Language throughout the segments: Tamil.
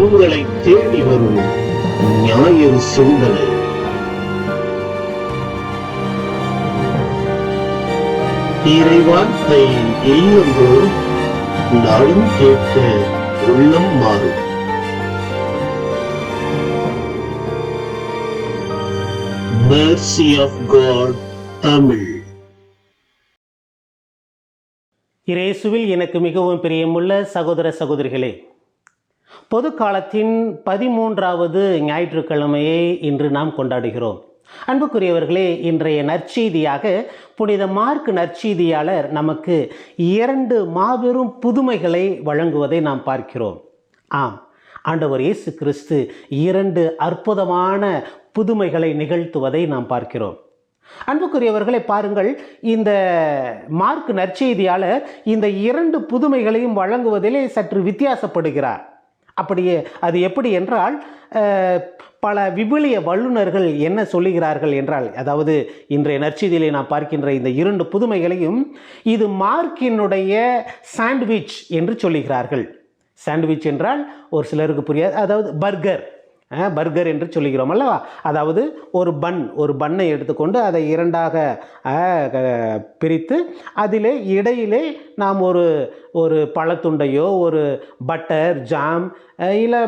உங்களை தேடி வரும் ஞாயிறு சிந்தனை. இறைவார்த்தை இல்லந்தோறும் நாளும் கேட்க உள்ளம் மாறும். Mercy of God Tamil. இயேசுவில் எனக்கு மிகவும் பிரியமுள்ள சகோதர சகோதரிகளே, பொது காலத்தின் 13வது ஞாயிற்றுக்கிழமையை இன்று நாம் கொண்டாடுகிறோம். அன்புக்குரியவர்களே, இன்றைய நற்செய்தியாக புனித மார்க் நற்செய்தியாளர் நமக்கு 2 மாபெரும் புதுமைகளை வழங்குவதை நாம் பார்க்கிறோம். ஆம், ஆண்டவர் இயேசு கிறிஸ்து 2 அற்புதமான புதுமைகளை நிகழ்த்துவதை நாம் பார்க்கிறோம். அன்புக்குரியவர்களை பாருங்கள், இந்த மார்க் நற்செய்தியாளர் இந்த 2 புதுமைகளையும் வழங்குவதிலே சற்று வித்தியாசப்படுகிறார். அப்படியே அது எப்படி என்றால், பல விவிலிய வல்லுநர்கள் என்ன சொல்லுகிறார்கள் என்றால், அதாவது இன்றைய நற்செய்தியிலே நாம் பார்க்கின்ற இந்த 2 புதுமைகளையும் இது மார்க்கினுடைய சாண்ட்விச் என்று சொல்லுகிறார்கள். சாண்ட்விச் என்றால் ஒரு சிலருக்கு புரியாது, அதாவது பர்கர் என்று சொல்லுகிறோம் அல்லவா. அதாவது ஒரு பண்ணை எடுத்துக்கொண்டு அதை 2ஆக பிரித்து அதிலே இடையிலே நாம் ஒரு பழத்துண்டையோ ஒரு பட்டர் ஜாம் இல்லை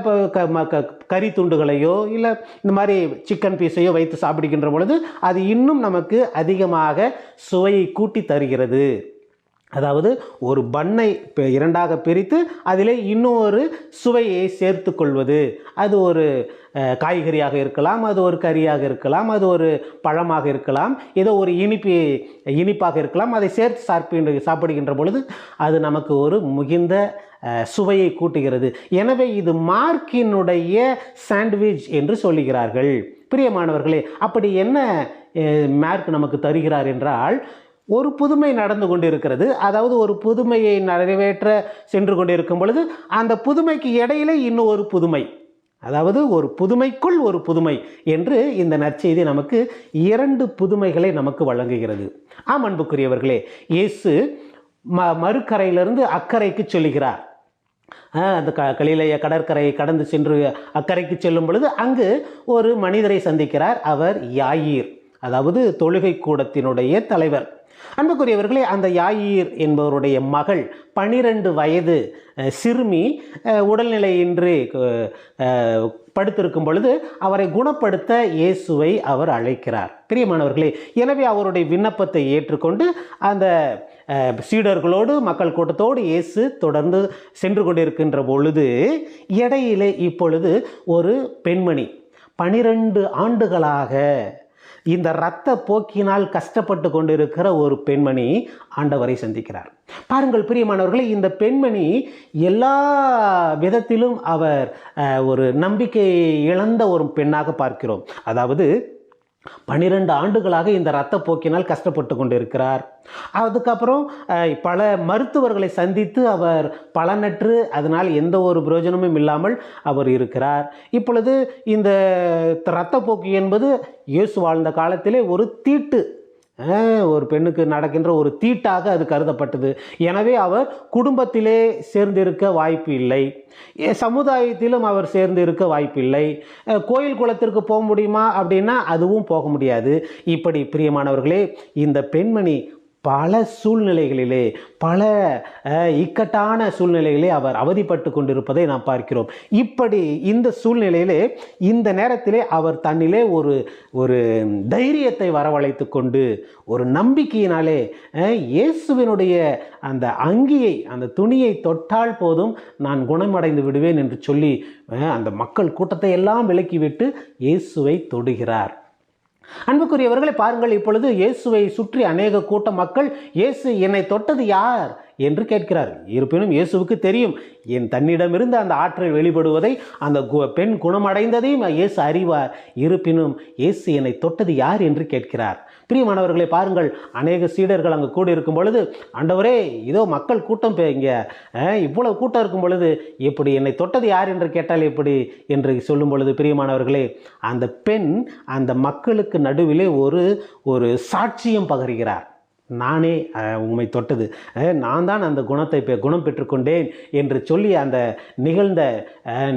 கறி துண்டுகளையோ இல்லை இந்த மாதிரி சிக்கன் பீஸையோ வைத்து சாப்பிடுகின்ற பொழுது அது இன்னும் நமக்கு அதிகமாக சுவையை கூட்டி தருகிறது. அதாவது ஒரு பண்ணை 2ஆக பிரித்து அதிலே இன்னொரு சுவையை சேர்த்து கொள்வது. அது ஒரு காய்கறியாக இருக்கலாம், அது ஒரு கறியாக இருக்கலாம், அது ஒரு பழமாக இருக்கலாம், ஏதோ ஒரு இனிப்பாக இருக்கலாம். அதை சேர்த்து சாப்பிடுகின்ற பொழுது அது நமக்கு ஒரு மிகுந்த சுவையை கூட்டுகிறது. எனவே இது மார்க்கினுடைய சாண்ட்விச் என்று சொல்லுகிறார்கள். பிரியமானவர்களே, அப்படி என்ன மார்க் நமக்கு தருகிறார் என்றால், ஒரு புதுமை நடந்து கொண்டிருக்கிறது. அதாவது ஒரு புதுமையை நிறைவேற்ற சென்று கொண்டிருக்கும் பொழுது அந்த புதுமைக்கு இடையிலே இன்னும் ஒரு புதுமை, அதாவது ஒரு புதுமைக்குள் ஒரு புதுமை என்று இந்த நற்செய்தி நமக்கு 2 புதுமைகளை நமக்கு வழங்குகிறது. ஆம் அன்புக்குரியவர்களே, இயேசு மறுக்கரையிலிருந்து அக்கறைக்கு செல்கிறார். அந்த கலிலேய கடற்கரையை கடந்து சென்று அக்கறைக்கு செல்லும் பொழுது அங்கு ஒரு மனிதரை சந்திக்கிறார். அவர் யாயீர், அதாவது தொழுகை கூடத்தினுடைய தலைவர். அன்புக்குரியவர்களே, அந்த யாயீர் என்பவருடைய மகள் 12 வயது சிறுமி உடல்நிலையின்றி படுத்திருக்கும் பொழுது அவரை குணப்படுத்த இயேசுவை அவர் அழைக்கிறார். பிரியமானவர்களே, எனவே அவருடைய விண்ணப்பத்தை ஏற்றுக்கொண்டு அந்த சீடர்களோடு மக்கள் கூட்டத்தோடு இயேசு தொடர்ந்து சென்று கொண்டிருக்கின்ற பொழுது இடையிலே இப்பொழுது ஒரு பெண்மணி 12 ஆண்டுகளாக இந்த இரத்த போக்கினால் கஷ்டப்பட்டு கொண்டிருக்கிற ஒரு பெண்மணி ஆண்டவரை சந்திக்கிறார். பாருங்கள் பிரியமானவர்களே, இந்த பெண்மணி எல்லா விதத்திலும் அவர் ஒரு நம்பிக்கை இழந்த ஒரு பெண்ணாக பார்க்கிறோம். அதாவது 12 ஆண்டுகளாக இந்த இரத்த போக்கினால் கஷ்டப்பட்டு கொண்டிருக்கிறார். அதுக்கப்புறம் பல மருத்துவர்களை சந்தித்து அவர் பலனற்று, அதனால் எந்த ஒரு பிரயோஜனமும் இல்லாமல் அவர் இருக்கிறார். இப்பொழுது இந்த இரத்த போக்கு என்பது இயேசு வாழ்ந்த காலத்திலே ஒரு தீட்டு, ஒரு பெண்ணுக்கு நடக்கின்ற ஒரு தீட்டாக அது கருதப்பட்டது. எனவே அவர் குடும்பத்திலே சேர்ந்திருக்க வாய்ப்பு இல்லை, சமுதாயத்திலும் அவர் சேர்ந்து இருக்க வாய்ப்பில்லை. கோயில் குளத்திற்கு போக முடியுமா அப்படின்னா அதுவும் போக முடியாது. இப்படி பிரியமானவர்களே, இந்த பெண்மணி பல சூழ்நிலைகளிலே, பல இக்கட்டான சூழ்நிலைகளே அவர் அவதிப்பட்டு கொண்டிருப்பதை நாம் பார்க்கிறோம். இப்படி இந்த சூழ்நிலையிலே, இந்த நேரத்திலே அவர் தன்னிலே ஒரு தைரியத்தை வரவழைத்து கொண்டு, ஒரு நம்பிக்கையினாலே இயேசுவினுடைய அந்த அங்கியை, அந்த துணியை தொட்டால் போதும் நான் குணமடைந்து விடுவேன் என்று சொல்லி அந்த மக்கள் கூட்டத்தை எல்லாம் விலக்கிவிட்டு இயேசுவை தொடுகிறார். அன்புக்குரியவர்களை பாருங்கள், இப்பொழுது இயேசுவை சுற்றி அநேக கூட்ட மக்கள் இயேசு என்னை தொட்டது யார் என்று கேட்கிறார். இருப்பினும் இயேசுவுக்கு தெரியும், என் தன்னிடமிருந்து அந்த ஆற்றல் வெளிப்படுவதை, அந்த பெண் குணமடைந்ததையும் இயேசு அறிவார். இருப்பினும் இயேசு என்னை தொட்டது யார் என்று கேட்கிறார். பிரியமானவர்களை பாருங்கள், அநேக சீடர்கள் அங்கு கூடி இருக்கும் பொழுது, ஆண்டவரே இதோ மக்கள் கூட்டம் இங்கே இவ்வளவு கூட்டம் இருக்கும் பொழுது இப்படி என்னை தொட்டது யார் என்று கேட்டால் எப்படி என்று சொல்லும் பொழுது, பிரியமானவர்களே, அந்த பெண் அந்த மக்களுக்கு நடுவிலே ஒரு சாட்சியம் பகர்கிறார். நானே உம்மை தொட்டது, நான் தான் அந்த குணத்தை குணம் பெற்றுக்கொண்டேன் என்று சொல்லி அந்த நிகழ்ந்த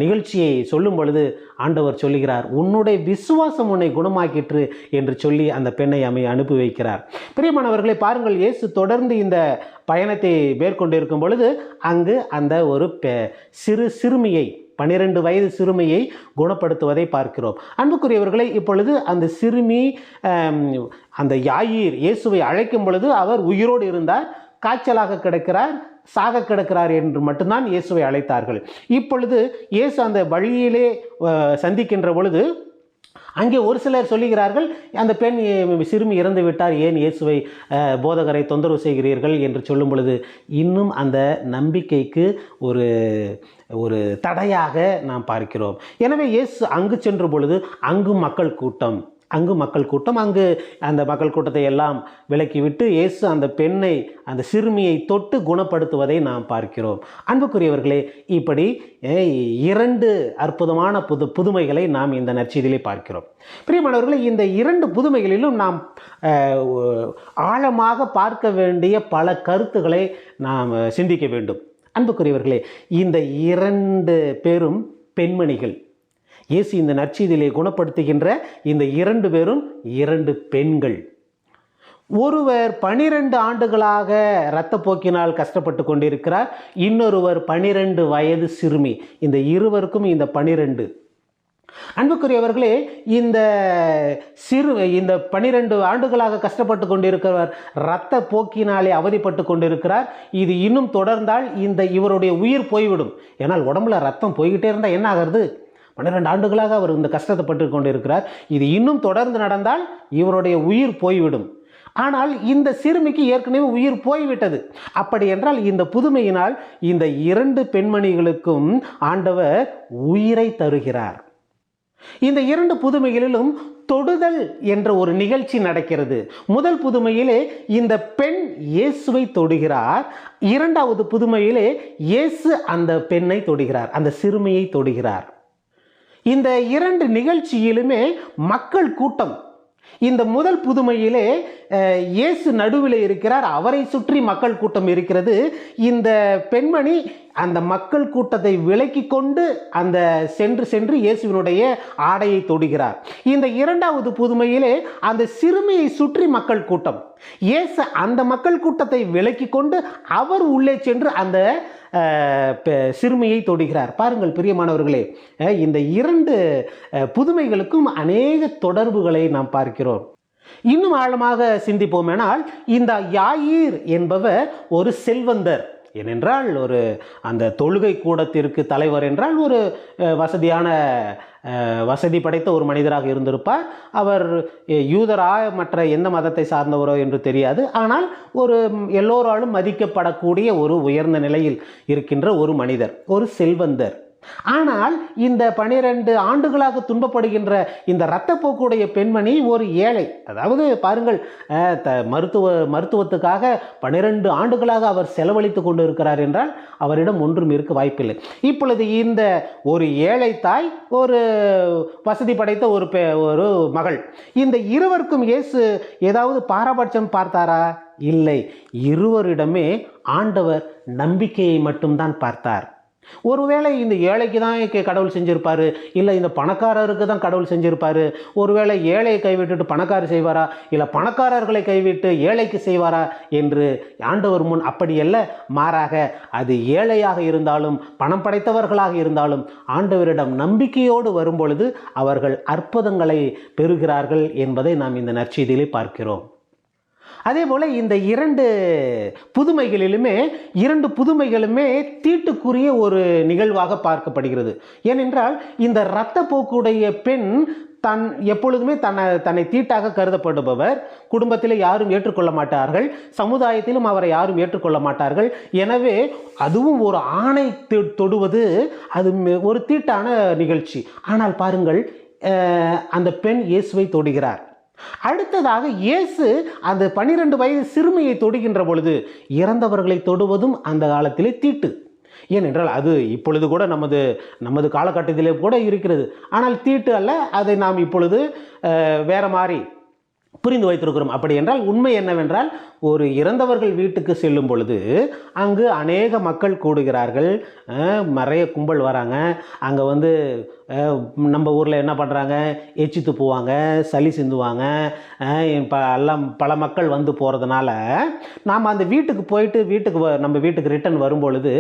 நிகழ்ச்சியை சொல்லும் பொழுது ஆண்டவர் சொல்லுகிறார், உன்னுடைய விசுவாசம் உன்னை குணமாக்கிற்று என்று சொல்லி அந்த பெண்ணை அனுப்பி வைக்கிறார். பிரியமானவர்களை பாருங்கள், இயேசு தொடர்ந்து இந்த பயணத்தை மேற்கொண்டிருக்கும் பொழுது அங்கு அந்த ஒரு சிறுமியை 12 வயது சிறுமியை குணப்படுத்துவதை பார்க்கிறோம். அன்புக்குரியவர்களை, இப்பொழுது அந்த சிறுமி அந்த யாயீர் இயேசுவை அழைக்கும் பொழுது அவர் உயிரோடு இருந்தார், காய்ச்சலாக கிடக்கிறார், சாக கிடக்கிறார் என்று மட்டும்தான் இயேசுவை அழைத்தார்கள். இப்பொழுது இயேசு அந்த வழியிலே சந்திக்கின்ற பொழுது அங்கே ஒரு சிலர் சொல்லுகிறார்கள், அந்த பெண் சிறுமி இறந்து விட்டார், ஏன் இயேசுவை போதகரை தொந்தரவு செய்கிறீர்கள் என்று சொல்லும் பொழுது இன்னும் அந்த நம்பிக்கைக்கு ஒரு தடையாக நாம் பார்க்கிறோம். எனவே இயேசு அங்கு சென்ற பொழுது அங்கு மக்கள் கூட்டம், அங்கு அந்த மக்கள் கூட்டத்தை எல்லாம் விலக்கிவிட்டு இயேசு அந்த பெண்ணை, அந்த சிறுமியை தொட்டு குணப்படுத்துவதை நாம் பார்க்கிறோம். அன்புக்குரியவர்களே, இப்படி 2 அற்புதமான புதுமைகளை நாம் இந்த நற்செய்தியிலே பார்க்கிறோம். பிரியமானவர்களே, இந்த 2 புதுமைகளிலும் நாம் ஆழமாக பார்க்க வேண்டிய பல கருத்துக்களை நாம் சிந்திக்க வேண்டும். அன்புக்குரியவர்களே, இந்த 2 பேரும் பெண்மணிகள். இயேசு இந்த நற்செய்தியிலே குணப்படுத்துகின்ற இந்த 2 பேரும் 2 பெண்கள். ஒருவர் 12 ஆண்டுகளாக இரத்தப்போக்கினால் கஷ்டப்பட்டு கொண்டிருக்கிறார், இன்னொருவர் 12 வயது சிறுமி. இந்த இருவருக்கும் இந்த 12. அன்புக்குரியவர்களே, இந்த 12 ஆண்டுகளாக கஷ்டப்பட்டு கொண்டிருக்கிறவர் இரத்த போக்கினாலே அவதிப்பட்டு கொண்டிருக்கிறார். இது இன்னும் தொடர்ந்தால் இவருடைய உயிர் போய்விடும். ஏன்னால் உடம்புல ரத்தம் போய்கிட்டே இருந்தால் என்ன ஆகிறது? 12 ஆண்டுகளாக அவர் இந்த கஷ்டத்தை பட்டு கொண்டிருக்கிறார். இது இன்னும் தொடர்ந்து நடந்தால் இவருடைய உயிர் போய்விடும். ஆனால் இந்த சிறுமிக்கு ஏற்கனவே உயிர் போய்விட்டது. அப்படி என்றால் இந்த புதுமையினால் இந்த 2 பெண்மணிகளுக்கும் ஆண்டவர் உயிரை தருகிறார். இந்த 2 புதுமைகளிலும் தொடுதல் என்ற ஒரு நிகழ்ச்சி நடக்கிறது. முதல் புதுமையிலே இந்த பெண் இயேசுவை தொடுகிறார். 2வது புதுமையிலே இயேசு அந்த பெண்ணை தொடுகிறார், அந்த சிறுமியை தொடுகிறார். இந்த 2 நிகழ்ச்சியிலுமே மக்கள் கூட்டம். இந்த முதல் புதுமையிலே இயேசு நடுவில் இருக்கிறார், அவரை சுற்றி மக்கள் கூட்டம் இருக்கிறது. இந்த பெண்மணி அந்த மக்கள் கூட்டத்தை விலக்கி கொண்டு அந்த சென்று இயேசுவினுடைய ஆடையை தொடுகிறார். இந்த 2வது புதுமையிலே அந்த சிறுமியை சுற்றி மக்கள் கூட்டம். இயேசு அந்த மக்கள் கூட்டத்தை விலக்கி கொண்டு அவர் உள்ளே சென்று அந்த சிறுமியை தொடுகிறார். பாருங்கள் பிரியமானவர்களே, இந்த 2 புதுமைகளுக்கும் அநேக தொடர்புகளை நாம் பார்க்கிறோம். இன்னும் ஆழமாக சிந்திப்போமேனால், இந்த யாயீர் என்பவர் ஒரு செல்வந்தர். ஏனென்றால் அந்த தொழுகை கூடத்திற்கு தலைவர் என்றால் ஒரு வசதி படைத்த ஒரு மனிதராக இருந்திருப்பார். அவர் யூதரா மற்ற எந்த மதத்தை சார்ந்தவரோ என்று தெரியாது. ஆனால் எல்லோராலும் மதிக்கப்படக்கூடிய ஒரு உயர்ந்த நிலையில் இருக்கின்ற ஒரு மனிதர், ஒரு செல்வந்தர். ஆனால் இந்த 12 ஆண்டுகளாக துன்பப்படுகின்ற இந்த இரத்தப்போக்குடைய பெண்மணி ஒரு ஏழை. அதாவது பாருங்கள், மருத்துவத்துக்காக 12 ஆண்டுகளாக அவர் செலவழித்து கொண்டு இருக்கிறார் என்றால் அவரிடம் ஒன்றும் இருக்க வாய்ப்பில்லை. இப்பொழுது இந்த ஒரு ஏழை தாய், ஒரு வசதி படைத்த ஒரு மகள், இந்த இருவருக்கும் இயேசு ஏதாவது பாரபட்சம் பார்த்தாரா? இல்லை. இருவரிடமே ஆண்டவர் நம்பிக்கையை மட்டும்தான் பார்த்தார். ஒருவேளை இந்த ஏழைக்கு தான் கடவுள் செஞ்சிருப்பாரு, இல்லை இந்த பணக்காரருக்கு தான் கடவுள் செஞ்சிருப்பாரு. ஒருவேளை ஏழையை கைவிட்டுட்டு பணக்காரர் செய்வாரா, இல்லை பணக்காரர்களை கைவிட்டு ஏழைக்கு செய்வாரா என்று ஆண்டவர் முன் அப்படி அல்ல. மாறாக அது ஏழையாக இருந்தாலும் பணம் படைத்தவர்களாக இருந்தாலும் ஆண்டவரிடம் நம்பிக்கையோடு வரும்பொழுது அவர்கள் அற்புதங்களை பெறுகிறார்கள் என்பதை நாம் இந்த நற்செய்தியிலே பார்க்கிறோம். அதே போல இந்த 2 புதுமைகளுமே தீட்டுக்குரிய ஒரு நிகழ்வாக பார்க்கப்படுகிறது. ஏனென்றால் இந்த இரத்தப்போக்குடைய பெண் எப்பொழுதுமே தன்னை தீட்டாக கருதப்படுபவர். குடும்பத்தில் யாரும் ஏற்றுக்கொள்ள மாட்டார்கள், சமுதாயத்திலும் அவரை யாரும் ஏற்றுக்கொள்ள மாட்டார்கள். எனவே அதுவும் ஒரு ஆணை தொடுவது அது ஒரு தீட்டான நிகழ்ச்சி. ஆனால் பாருங்கள், அந்த பெண் இயேசுவை தொடுகிறார். அடுத்ததாக இயேசு அந்த 12 வயது சிறுமியை தொடுகின்ற பொழுது இறந்தவர்களை தொடுவதும் அந்த காலத்திலே தீட்டு. ஏனென்றால் அது இப்பொழுது கூட நமது காலகட்டத்திலே கூட இருக்கிறது. ஆனால் தீட்டு அல்ல, அதை நாம் இப்பொழுது வேற மாதிரி புரிந்து வைத்திருக்கிறோம். அப்படி என்றால் உண்மை என்னவென்றால், ஒரு இறந்தவர்கள் வீட்டுக்கு செல்லும் பொழுது அங்கு அநேக மக்கள் கூடுகிறார்கள், நிறைய கும்பல் வராங்க. அங்கே வந்து நம்ம ஊரில் என்ன பண்ணுறாங்க, எச்சி துப்புவாங்க, சளி சிந்துவாங்க, எல்லாம் பல மக்கள் வந்து போகிறதுனால நாம் அந்த வீட்டுக்கு போயிட்டு நம்ம வீட்டுக்கு ரிட்டன் வரும்பொழுது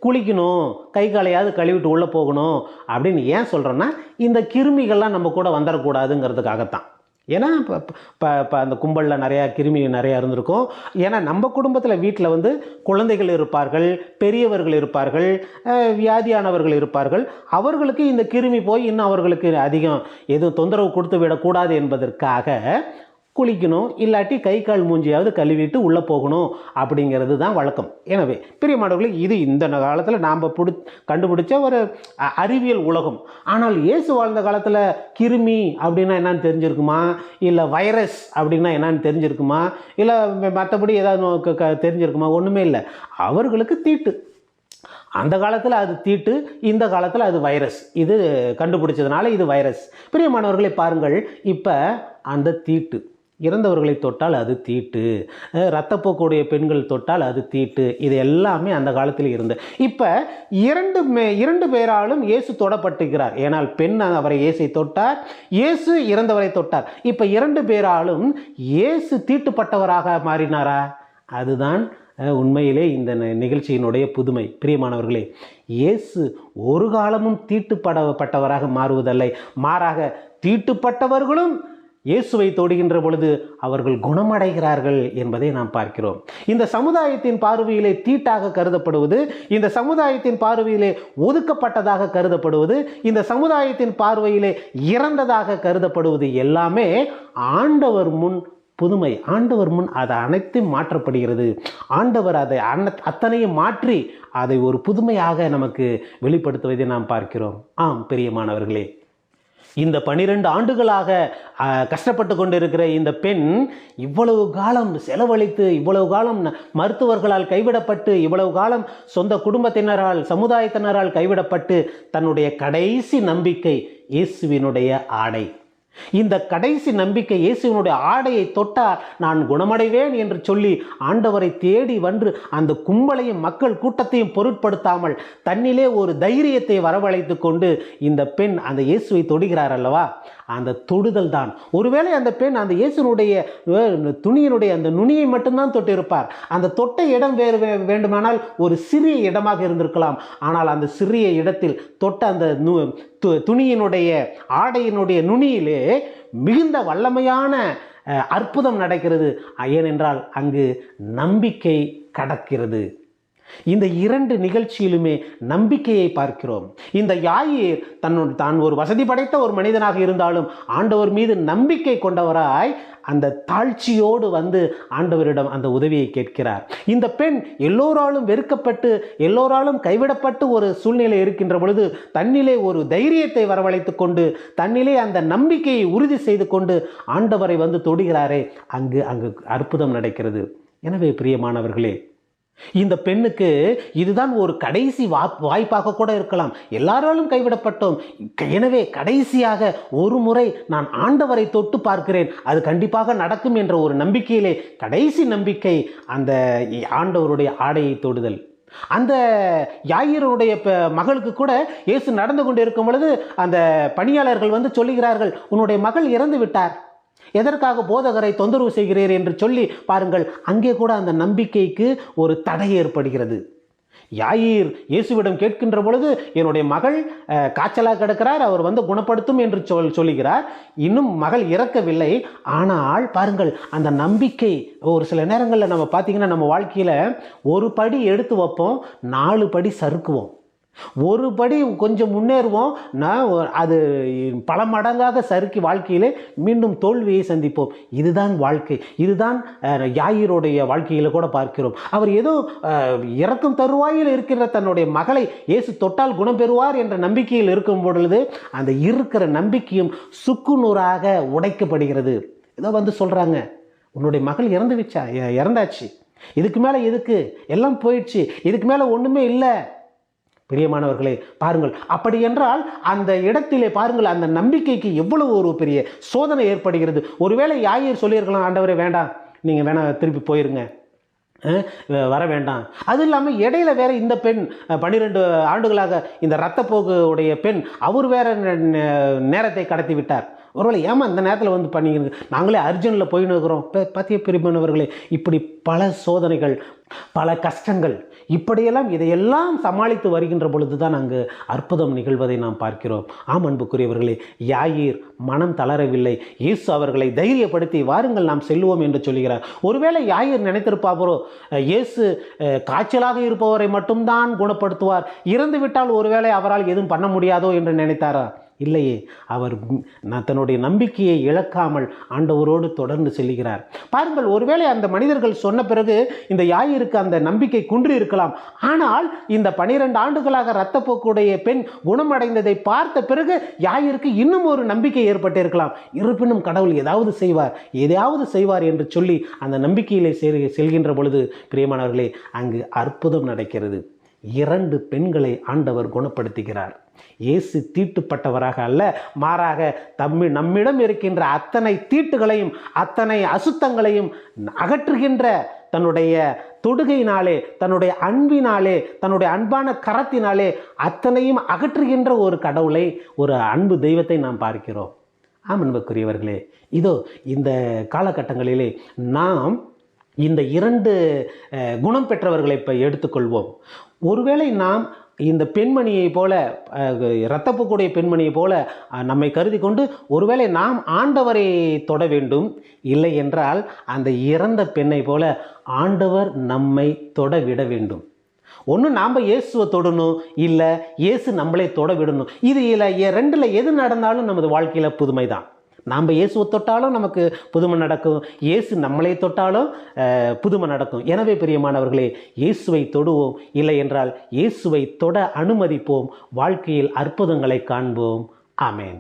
குளிக்கணும், கை காலையாவது கழுவிட்டு உள்ளே போகணும் அப்படின்னு ஏன் சொல்கிறோன்னா, இந்த கிருமிகள்லாம் நம்ம கூட வந்துடக்கூடாதுங்கிறதுக்காகத்தான். ஏன்னா இப்போ அந்த கும்பலில் நிறையா கிருமி நிறையா இருந்திருக்கும். ஏன்னா நம்ம குடும்பத்தில் வீட்டில் வந்து குழந்தைகள் இருப்பார்கள், பெரியவர்கள் இருப்பார்கள், வியாதியானவர்கள் இருப்பார்கள். அவர்களுக்கு இந்த கிருமி போய் இன்னும் அவர்களுக்கு அதிகம் எதுவும் தொந்தரவு கொடுத்து விடக்கூடாது என்பதற்காக குளிக்கணும், இல்லாட்டி கை கால் மூஞ்சியாவது கழுவிட்டு உள்ளே போகணும் அப்படிங்கிறது தான் வழக்கம். எனவே பிரியமானவர்களே, இது இந்த காலத்தில் நாம் கண்டுபிடிச்ச ஒரு அறிவியல் உலகம். ஆனால் இயேசு வாழ்ந்த காலத்தில் கிருமி அப்படின்னா என்னன்னு தெரிஞ்சிருக்குமா, இல்லை வைரஸ் அப்படின்னா என்னன்னு தெரிஞ்சிருக்குமா, இல்லை மற்றபடி ஏதாவது தெரிஞ்சிருக்குமா? ஒன்றுமே இல்லை. அவர்களுக்கு தீட்டு. அந்த காலத்தில் அது தீட்டு, இந்த காலத்தில் அது வைரஸ். இது கண்டுபிடிச்சதுனால இது வைரஸ். பிரியமானவர்களை பாருங்கள், இப்போ அந்த தீட்டு இறந்தவர்களை தொட்டால் அது தீட்டு, இரத்தப்போக்குடைய பெண்கள் தொட்டால் அது தீட்டு, இது எல்லாமே அந்த காலத்தில் இருந்தது. இப்போ இரண்டு பேராலும் இயேசு தொடப்பட்டிருக்கிறார். ஏனால் பெண் அவரை இயேசை தொட்டார், இயேசு இறந்தவரை தொட்டார். இப்போ இரண்டு பேராலும் இயேசு தீட்டுப்பட்டவராக மாறினாரா? அதுதான் உண்மையிலே இந்த நிகழ்ச்சியினுடைய புதுமை. பிரியமானவர்களே, இயேசு ஒரு காலமும் தீட்டுப்பட்டவராக மாறுவதில்லை. மாறாக தீட்டுப்பட்டவர்களும் இயேசுவை தொடுகின்ற பொழுது அவர்கள் குணமடைகிறார்கள் என்பதை நாம் பார்க்கிறோம். இந்த சமுதாயத்தின் பார்வையிலே தீட்டாக கருதப்படுவது, இந்த சமுதாயத்தின் பார்வையிலே ஒதுக்கப்பட்டதாக கருதப்படுவது, இந்த சமுதாயத்தின் பார்வையிலே இறந்ததாக கருதப்படுவது எல்லாமே ஆண்டவர் முன் புதுமை. ஆண்டவர் முன் அது அனைத்தும் மாற்றப்படுகிறது. ஆண்டவர் அதை அத்தனையும் மாற்றி அதை ஒரு புதுமையாக நமக்கு வெளிப்படுத்துவதை நாம் பார்க்கிறோம். ஆம் பிரியமானவர்களே, இந்த 12 ஆண்டுகளாக கஷ்டப்பட்டு கொண்டிருக்கிற இந்த பெண் இவ்வளவு காலம் செலவழித்து, இவ்வளவு காலம் மருத்துவர்களால் கைவிடப்பட்டு, இவ்வளவு காலம் சொந்த குடும்பத்தினரால் சமுதாயத்தினரால் கைவிடப்பட்டு, தன்னுடைய கடைசி நம்பிக்கை இயேசுவினுடைய ஆடை. இந்த கடைசி நம்பிக்கை இயேசுவினுடைய ஆடையை தொட்டால் நான் குணமடைவேன் என்று சொல்லி ஆண்டவரை தேடி வந்து அந்த கும்பலையும் மக்கள் கூட்டத்தையும் பொருட்படுத்தாமல் தன்னிலே ஒரு தைரியத்தை வரவழைத்து கொண்டு இந்த பெண் அந்த இயேசுவை தொடுகிறார் அல்லவா? அந்த தொடுதல் தான். ஒருவேளை அந்த பெண் அந்த இயேசுனுடைய துணியினுடைய அந்த நுனியை மட்டும்தான் தொட்டிருப்பார். அந்த தொட்ட இடம் வேறு வேண்டுமானால் ஒரு சிறிய இடமாக இருந்திருக்கலாம். ஆனால் அந்த சிறிய இடத்தில் தொட்ட அந்த துணியினுடைய ஆடையினுடைய நுனியிலே மிகுந்த வல்லமையான அற்புதம் நடக்கிறது. ஏனென்றால் அங்கு நம்பிக்கை கடக்கிறது. இந்த 2 நிகழ்ச்சியிலுமே நம்பிக்கையை பார்க்கிறோம். இந்த யாயீர் தான் ஒரு வசதி படைத்த ஒரு மனிதனாக இருந்தாலும் ஆண்டவர் மீது நம்பிக்கை கொண்டவராய் அந்த தாழ்ச்சியோடு வந்து ஆண்டவரிடம் அந்த உதவியை கேட்கிறார். இந்த பெண் எல்லோராலும் வெறுக்கப்பட்டு, எல்லோராலும் கைவிடப்பட்டு ஒரு சூழ்நிலை இருக்கின்ற பொழுது தன்னிலே ஒரு தைரியத்தை வரவழைத்து கொண்டு, தன்னிலே அந்த நம்பிக்கையை உறுதி செய்து கொண்டு ஆண்டவரை வந்து தொடுகிறாரே, அங்கு அற்புதம் நடக்கிறது. எனவே பிரியமானவர்களே, இந்த பெண்ணுக்கு இதுதான் ஒரு கடைசி வாய்ப்பாக கூட இருக்கலாம். எல்லாராலும் கைவிடப்பட்டோம், எனவே கடைசியாக ஒரு முறை நான் ஆண்டவரை தொட்டு பார்க்கிறேன், அது கண்டிப்பாக நடக்கும் என்ற ஒரு நம்பிக்கையிலே கடைசி நம்பிக்கை அந்த ஆண்டவருடைய ஆடையை தொடுதல். அந்த யாயீருடைய மகளுக்கு கூட இயேசு நடந்து கொண்டு இருக்கும் பொழுது அந்த பணியாளர்கள் வந்து சொல்லுகிறார்கள், உன்னுடைய மகள் இறந்து விட்டார், எதற்காக போதகரை தொந்தரவு செய்கிறீர் என்று சொல்லி பாருங்கள். அங்கே கூட அந்த நம்பிக்கைக்கு ஒரு தடை ஏற்படுகிறது. யாயீர் இயேசுவிடம் கேட்கின்ற பொழுது என்னுடைய மகள் காய்ச்சலாக கிடக்கிறார், அவர் வந்து குணப்படுத்தும் என்று சொல்லுகிறார். இன்னும் மகள் இறக்கவில்லை. ஆனால் பாருங்கள், அந்த நம்பிக்கை ஒரு சில நேரங்களில் நம்ம பார்த்தீங்கன்னா நம்ம வாழ்க்கையில் ஒரு படி எடுத்து வைப்போம், 4 படி சறுக்குவோம். ஒரு படி கொஞ்சம் முன்னேறுவோம், அது பல மடங்காக சறுக்கி வாழ்க்கையிலே மீண்டும் தோல்வியை சந்திப்போம். இதுதான் வாழ்க்கை. இதுதான் யாயீருடைய வாழ்க்கையில் கூட பார்க்கிறோம். அவர் ஏதோ இறக்கும் தருவாயில் இருக்கிற தன்னுடைய மகளை இயேசு தொட்டால் குணம் பெறுவார் என்ற நம்பிக்கையில் இருக்கும் பொழுது அந்த இருக்கிற நம்பிக்கையும் சுக்குநூறாக உடைக்கப்படுகிறது. ஏதோ வந்து சொல்கிறாங்க, உன்னுடைய மகள் இறந்தாச்சு, இதுக்கு மேலே எதுக்கு, எல்லாம் போயிடுச்சு, இதுக்கு மேலே ஒன்றுமே இல்லை. பிரியமானவர்களே, பாருங்கள், அப்படி என்றால் அந்த இடத்திலே பாருங்கள், அந்த நம்பிக்கைக்கு எவ்வளவு ஒரு பெரிய சோதனை ஏற்படுகிறது. ஒருவேளை யாயிர் சொல்லியிருக்கலாம், ஆண்டவரே வேண்டாம், நீங்கள் வேணா திருப்பி போயிருங்க, வர வேண்டாம். அது இல்லாமல் இடையில வேற இந்த பெண் 12 ஆண்டுகளாக இந்த இரத்தப்போக்கு உடைய பெண், அவர் வேற நேரத்தை கடத்தி விட்டார். ஒருவேளை ஏமா இந்த நேரத்தில் வந்து பண்ணிக்கிறது, நாங்களே அர்ஜென்ட்டில் போயின்னு இருக்கிறோம். பத்திய பிரிமானவர்களே, இப்படி பல சோதனைகள், பல கஷ்டங்கள், இப்படியெல்லாம் இதையெல்லாம் சமாளித்து வருகின்ற பொழுது தான் அங்கு அற்புதம் நிகழ்வதை நாம் பார்க்கிறோம். ஆம் அன்புக்குரியவர்களே, யாயிர் மனம் தளரவில்லை. இயேசு அவர்களை தைரியப்படுத்தி வாருங்கள் நாம் செல்லுவோம் என்று சொல்கிறார். ஒருவேளை யாயிர் நினைத்திருப்பாரோ, இயேசு காய்ச்சலாக இருப்பவரை மட்டும்தான் குணப்படுத்துவார், இறந்து விட்டால் ஒருவேளை அவரால் எதுவும் பண்ண முடியாதோ என்று நினைத்தாரா? இல்லையே, அவர் தன்னுடைய நம்பிக்கையை இழக்காமல் ஆண்டவரோடு தொடர்ந்து செல்கிறார். பாருங்கள், ஒருவேளை அந்த மனிதர்கள் சொன்ன பிறகு இந்த யாயிருக்கு அந்த நம்பிக்கை குன்றி இருக்கலாம். ஆனால் இந்த 12 ஆண்டுகளாக இரத்தப்போக்குடைய பெண் குணமடைந்ததை பார்த்த பிறகு யாயிருக்கு இன்னும் ஒரு நம்பிக்கை ஏற்பட்டிருக்கலாம். இருப்பினும் கடவுள் எதையாவது செய்வார் என்று சொல்லி அந்த நம்பிக்கையிலே செல்கின்ற பொழுது பிரியமானவர்களே, அங்கு அற்புதம் நடக்கிறது. 2 பெண்களை ஆண்டவர் குணப்படுத்துகிறார். இயேசு தீட்டுப்பட்டவராக அல்ல, மாறாக நம்மிடம் இருக்கின்ற அத்தனை தீட்டுகளையும் அத்தனை அசுத்தங்களையும் அகற்றுகின்ற தன்னுடைய தொடுகையினாலே, தன்னுடைய அன்பினாலே, தன்னுடைய அன்பான கரத்தினாலே அத்தனையும் அகற்றுகின்ற ஒரு கடவுளை, ஒரு அன்பு தெய்வத்தை நாம் பார்க்கிறோம். ஆம் அன்புக்குரியவர்களே, இதோ இந்த காலகட்டங்களிலே நாம் இந்த 2 குணம் பெற்றவர்களை இப்போ எடுத்துக்கொள்வோம். ஒருவேளை நாம் இந்த பெண்மணியை போல, இரத்தப்போக்குடைய பெண்மணியை போல நம்மை கருதி கொண்டு ஒருவேளை நாம் ஆண்டவரை தொட வேண்டும், இல்லை என்றால் அந்த இறந்த பெண்ணை போல ஆண்டவர் நம்மை தொட விட வேண்டும். ஒன்று நாம் இயேசுவை தொடணும், இல்லை இயேசு நம்மளை தொட விடணும். இது இல்லை 2ல் எது நடந்தாலும் நமது வாழ்க்கையில் புதுமை தான். நாம் இயேசுவை தொட்டாலும் நமக்கு புதுமை நடக்கும், இயேசு நம்மளை தொட்டாலும் புதுமை நடக்கும். எனவே பிரியமானவர்களே, இயேசுவை தொடுவோம், இல்லை என்றால் இயேசுவை தொட அனுமதிப்போம். வாழ்க்கையில் அற்புதங்களை காண்போம். ஆமேன்.